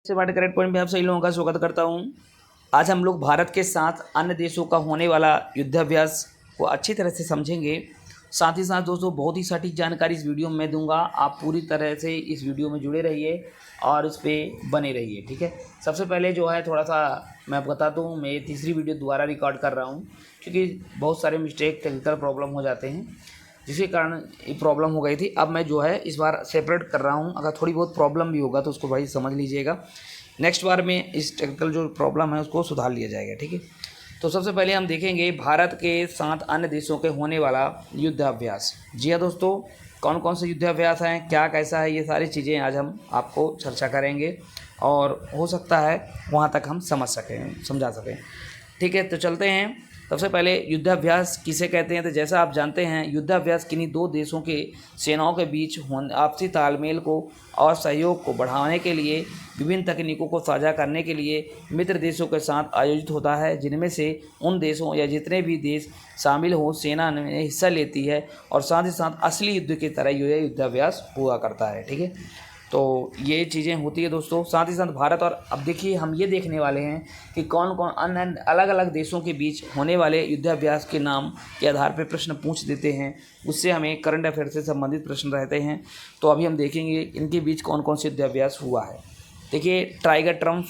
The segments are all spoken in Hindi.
से वाटर करेक्ट पॉइंट में आप सभी लोगों का स्वागत करता हूं। आज हम लोग भारत के साथ अन्य देशों का होने वाला युद्धाभ्यास को अच्छी तरह से समझेंगे। साथ ही साथ दोस्तों बहुत ही सटीक जानकारी इस वीडियो में मैं दूंगा। आप पूरी तरह से इस वीडियो में जुड़े रहिए और उस पर बने रहिए, ठीक है। सबसे पहले जो है थोड़ा सा मैं बताता हूँ, मैं ये तीसरी वीडियो दोबारा रिकॉर्ड कर रहा हूँ क्योंकि बहुत सारे मिस्टेक टेक्निकल प्रॉब्लम हो जाते हैं जिसके कारण ये प्रॉब्लम हो गई थी। अब मैं जो है इस बार सेपरेट कर रहा हूँ। अगर थोड़ी बहुत प्रॉब्लम भी होगा तो उसको भाई समझ लीजिएगा। नेक्स्ट बार में इस टेक्निकल जो प्रॉब्लम है उसको सुधार लिया जाएगा, ठीक है। तो सबसे पहले हम देखेंगे भारत के साथ अन्य देशों के होने वाला युद्धाभ्यास। जी हाँ दोस्तों, कौन कौन से युद्धाभ्यास हैं, क्या कैसा है, ये सारी चीज़ें आज हम आपको चर्चा करेंगे और हो सकता है वहाँ तक हम समझा सकें, ठीक है। तो चलते हैं। सबसे पहले युद्धाभ्यास किसे कहते हैं, तो जैसा आप जानते हैं युद्धाभ्यास किन्हीं दो देशों के सेनाओं के बीच आपसी तालमेल को और सहयोग को बढ़ाने के लिए विभिन्न तकनीकों को साझा करने के लिए मित्र देशों के साथ आयोजित होता है, जिनमें से उन देशों या जितने भी देश शामिल हों सेना में हिस्सा लेती है और साथ ही साथ असली युद्ध की तरह यह युद्धाभ्यास हुआ करता है, ठीक है। तो ये चीज़ें होती है दोस्तों। साथ ही साथ भारत और अब देखिए हम ये देखने वाले हैं कि कौन कौन अन्य अलग अलग देशों के बीच होने वाले युद्धाभ्यास के नाम के आधार पर प्रश्न पूछ देते हैं। उससे हमें करंट अफेयर से संबंधित प्रश्न रहते हैं। तो अभी हम देखेंगे इनके बीच कौन कौन से युद्धाभ्यास हुआ है। देखिए टाइगर ट्रम्प,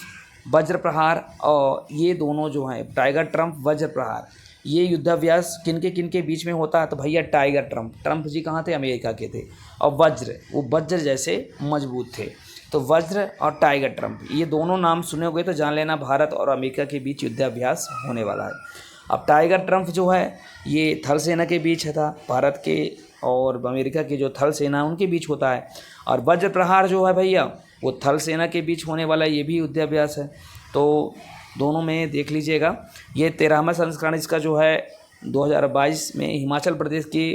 वज्र प्रहार, और ये दोनों जो हैं टाइगर ट्रम्प वज्र प्रहार, ये युद्धाभ्यास किन के बीच में होता है, तो भैया टाइगर ट्रम्प जी कहाँ थे, अमेरिका के थे। और वज्र, वो वज्र जैसे मजबूत थे। तो वज्र और टाइगर ट्रम्प ये दोनों नाम सुने होंगे तो जान लेना भारत और अमेरिका के बीच युद्धाभ्यास होने वाला है। अब टाइगर ट्रम्प जो है ये थल सेना के बीच था, भारत के और अमेरिका के जो थल सेना उनके बीच होता है। और वज्र प्रहार जो है भैया वो थल सेना के बीच होने वाला ये भी युद्धाभ्यास है। तो दोनों में देख लीजिएगा। ये 13वां संस्करण इसका जो है 2022 में हिमाचल प्रदेश के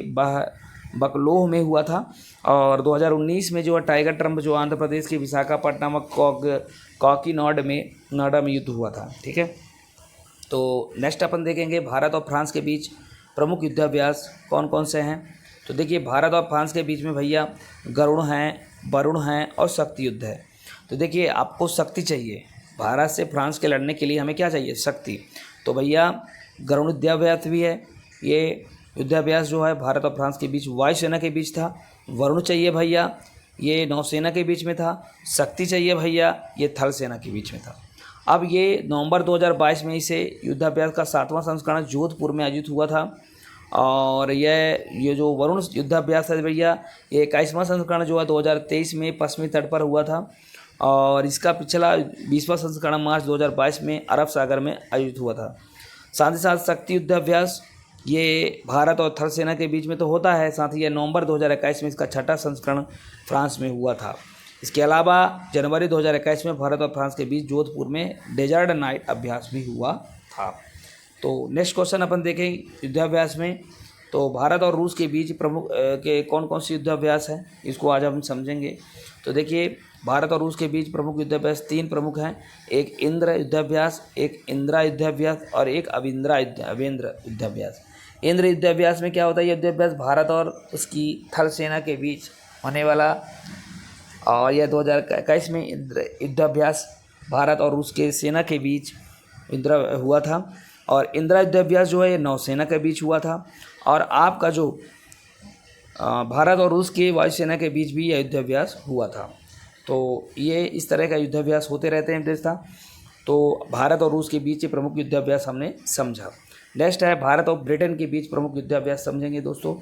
बकलोह में हुआ था। और 2019 में जो है टाइगर ट्रम्प जो आंध्र प्रदेश के विशाखापट्टनम और काकीनाडा में युद्ध हुआ था, ठीक है। तो नेक्स्ट अपन देखेंगे भारत और फ्रांस के बीच प्रमुख युद्धाभ्यास कौन कौन से हैं। तो देखिए भारत और फ्रांस के बीच में भैया गरुण हैं, वरुण हैं और शक्ति युद्ध है। तो देखिए आपको शक्ति चाहिए, भारत से फ्रांस के लड़ने के लिए हमें क्या चाहिए, शक्ति। तो भैया गरुण युद्धाभ्यास भी है। ये युद्धाभ्यास जो है भारत और फ्रांस के बीच वायुसेना के बीच था। वरुण चाहिए भैया, ये नौसेना के बीच में था। शक्ति चाहिए भैया, ये थल सेना के बीच में था। अब ये नवंबर 2022 में इसे युद्धाभ्यास का 7वां संस्करण जोधपुर में आयोजित हुआ था। और ये जो वरुण युद्धाभ्यास है भैया ये 21वां संस्करण जो है 2023 में पश्चिमी तट पर हुआ था। और इसका पिछला 20वां संस्करण मार्च 2022 में अरब सागर में आयोजित हुआ था। साथ ही साथ शक्ति युद्धाभ्यास ये भारत और थल सेना के बीच में तो होता है, साथ ही ये नवंबर 2021 में इसका 6वां संस्करण फ्रांस में हुआ था। इसके अलावा जनवरी 2021 में भारत और फ्रांस के बीच जोधपुर में डेजर्ट नाइट अभ्यास भी हुआ था। तो नेक्स्ट क्वेश्चन अपन देखें युद्धाभ्यास में। तो भारत और रूस के बीच प्रमुख के कौन कौन से युद्धाभ्यास हैं इसको आज हम समझेंगे। तो देखिए भारत और रूस के बीच प्रमुख युद्धाभ्यास 3 प्रमुख हैं। एक इंद्र युद्धाभ्यास, एक इंदिरा युद्धाभ्यास और एक अवेंद्र युद्धाभ्यास। इंद्र युद्धाभ्यास में क्या होता है, युद्धाभ्यास भारत और उसकी थल सेना के बीच होने वाला। और यह 2021 में इंद्र युद्धाभ्यास भारत और रूस के सेना के बीच इंद्र हुआ था। और इंदिरा युद्धाभ्यास जो है ये नौसेना के बीच हुआ था। और आपका जो भारत और रूस के वायुसेना के बीच भी यह युद्धाभ्यास हुआ था। तो ये इस तरह का युद्धाभ्यास होते रहते हैं दोस्तों। तो भारत और रूस के बीच ये प्रमुख युद्धाभ्यास हमने समझा। नेक्स्ट है भारत और ब्रिटेन के बीच प्रमुख युद्धाभ्यास समझेंगे दोस्तों।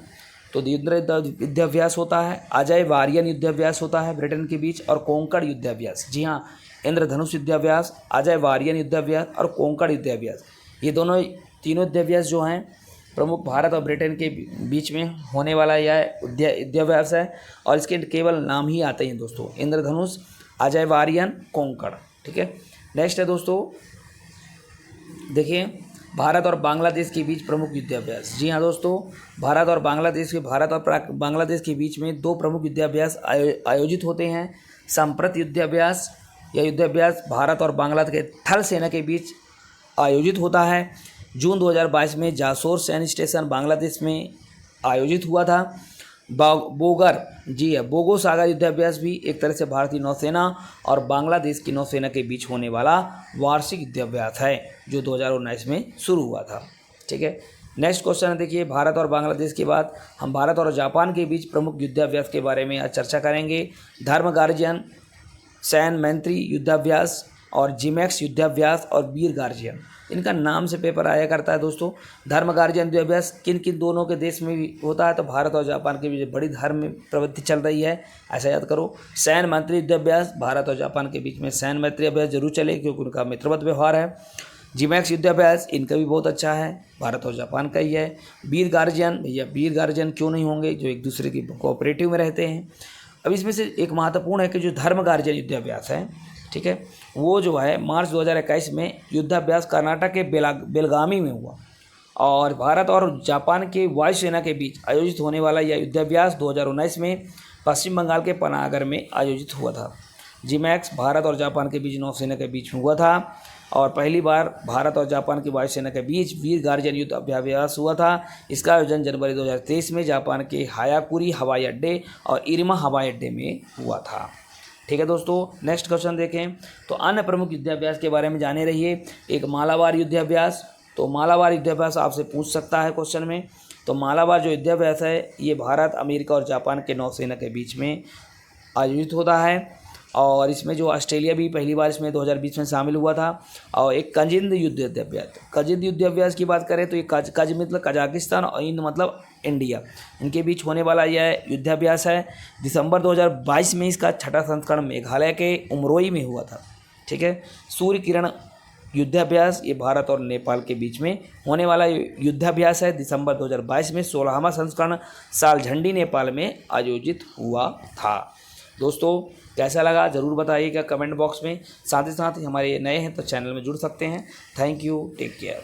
तो इंद्र युद्धाभ्यास होता है, अजय वारियन युद्धाभ्यास होता है ब्रिटेन के बीच, और कोंकण युद्धाभ्यास। जी हाँ, इंद्रधनुष युद्धाभ्यास, अजय वारियन युद्धाभ्यास और कोंकण युद्धाभ्यास, ये तीनों युद्धाभ्यास जो हैं प्रमुख भारत और ब्रिटेन के बीच में होने वाला यह युद्धाभ्यास है। और इसके केवल नाम ही आते हैं दोस्तों, इंद्रधनुष, अजय वारियन, कोंकण, ठीक है। नेक्स्ट है दोस्तों देखिए भारत और बांग्लादेश के बीच प्रमुख युद्धाभ्यास। जी हाँ दोस्तों, भारत और बांग्लादेश के बीच में 2 प्रमुख युद्धाभ्यास आयोजित होते हैं। संप्रत युद्धाभ्यास, यह युद्धाभ्यास भारत और बांग्लादेश के थल सेना के बीच आयोजित होता है। जून 2022 में जासोर सैन्य स्टेशन बांग्लादेश में आयोजित हुआ था। बोगर, जी है, बोगो सागर युद्धाभ्यास भी एक तरह से भारतीय नौसेना और बांग्लादेश की नौसेना के बीच होने वाला वार्षिक युद्धाभ्यास है जो 2019 में शुरू हुआ था। ठीक है, नेक्स्ट क्वेश्चन है, देखिए भारत और बांग्लादेश के बाद हम भारत और जापान के बीच प्रमुख युद्धाभ्यास के बारे में आज चर्चा करेंगे। धर्म गार्जियन, सैन मैत्री युद्धाभ्यास और जिमैक्स युद्धाभ्यास और वीर गार्जियन, इनका नाम से पेपर आया करता है दोस्तों। धर्म गार्जियन युद्धाभ्यास किन किन दोनों के देश में भी होता है, तो भारत और जापान के बीच बड़ी धर्म प्रवृत्ति चल रही है, ऐसा याद करो। सैन मैत्री युद्धाभ्यास, भारत और जापान के बीच में सैन मैत्री अभ्यास जरूर चले क्योंकि उनका मित्रवत व्यवहार है। जिमैक्स युद्धाभ्यास, इनका भी बहुत अच्छा है, भारत और जापान का ही है। वीर गार्जियन, भैया वीर गार्जियन क्यों नहीं होंगे, जो एक दूसरे की कोऑपरेटिव में रहते हैं। अब इसमें से एक महत्वपूर्ण है कि जो धर्म गार्जियन युद्धाभ्यास है, ठीक है, वो जो है मार्च 2021 में युद्धाभ्यास कर्नाटक के बेलगामी में हुआ और भारत और जापान के वायुसेना के बीच आयोजित होने वाला यह युद्धाभ्यास 2019 में पश्चिम बंगाल के पनागर में आयोजित हुआ था। जिमैक्स भारत और जापान के बीच नौसेना के बीच हुआ था और पहली बार भारत और जापान की वायुसेना के बीच वीर गार्जियन युद्ध अभ्यास हुआ था। इसका आयोजन जनवरी 2023 में जापान के हायाकुरी हवाई अड्डे और इरिमा हवाई अड्डे में हुआ था। ठीक है दोस्तों, नेक्स्ट क्वेश्चन देखें तो अन्य प्रमुख युद्धाभ्यास के बारे में जाने रहिए। एक मालाबार युद्धाभ्यास, तो मालाबार युद्धाभ्यास आपसे पूछ सकता है क्वेश्चन में। तो मालाबार जो युद्धाभ्यास है ये भारत, अमेरिका और जापान के नौसेना के बीच में आयोजित होता है और इसमें जो ऑस्ट्रेलिया भी पहली बार इसमें 2020 में शामिल हुआ था। और एक कजिंद युद्धाभ्यास, कजिंद युद्धाभ्यास की बात करें तो ये कज मतलब कजाकिस्तान और इंद मतलब इंडिया, इनके बीच होने वाला यह युद्धाभ्यास है। दिसंबर 2022 में इसका छठा संस्करण मेघालय के उमरोई में हुआ था। ठीक है, सूर्य किरण युद्धाभ्यास, ये भारत और नेपाल के बीच में होने वाला युद्धाभ्यास है। दिसंबर 2022 में 16वां संस्करण सालझंडी नेपाल में आयोजित हुआ था। दोस्तों कैसा लगा ज़रूर बताइएगा कमेंट बॉक्स में। साथ ही साथ हमारे नए हैं तो चैनल में जुड़ सकते हैं। Thank you, take care.